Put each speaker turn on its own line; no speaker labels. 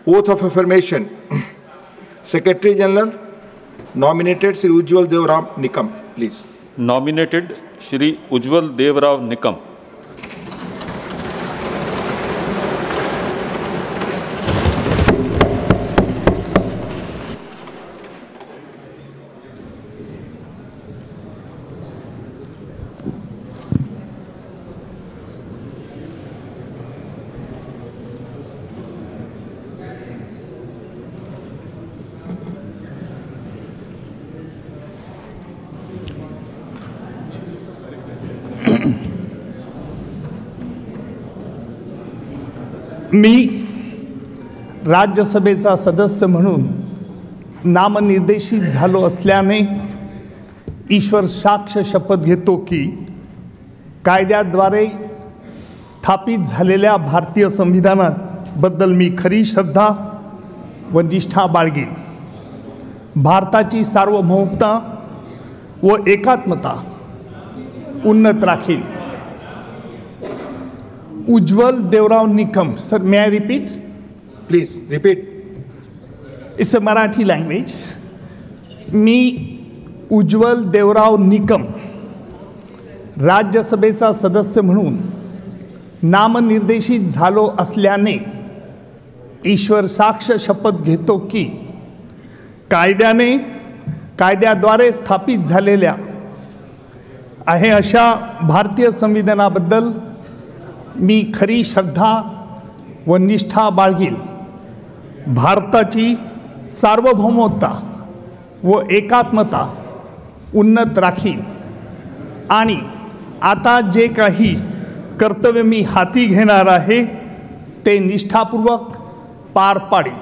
Oath of affirmation. Secretary General, nominated Sri Ujjwal Devrao Nikam, please.
Nominated Shri Ujjwal Devrao Nikam.
मी राज्यसभेचा सदस्य म्हणून नामनिर्देशित झालो असल्याने ईश्वर साक्ष शपथ घेतो की कायद्याद्वारे स्थापित झालेल्या भारतीय संविधानाबद्दल मी खरी श्रद्धा व निष्ठा बाळगेन. भारताची सार्वभौमता व एकात्मता उन्नत Rakhine. Ujjwal Devrao Nikam. Sir, may I repeat?
Please, repeat.
It's a Marathi language. मी उज्ज्वल देवराव निकम राज्यसभेचा सदस्य म्हणून नामनिर्देशित झालो असल्याने ईश्वर साक्ष शपथ घेतो की कायद्याद्वारे स्थापित झालेल्या आहे अशा भारतीय संविधानाबद्दल मी खरी श्रद्धा व निष्ठा बाळगील. भारताची सार्वभौमता व एकात्मता उन्नत राखीन आणि आता जे काही कर्तव्य मी हाती घेणार आहे ते निष्ठापूर्वक पार पाडेन.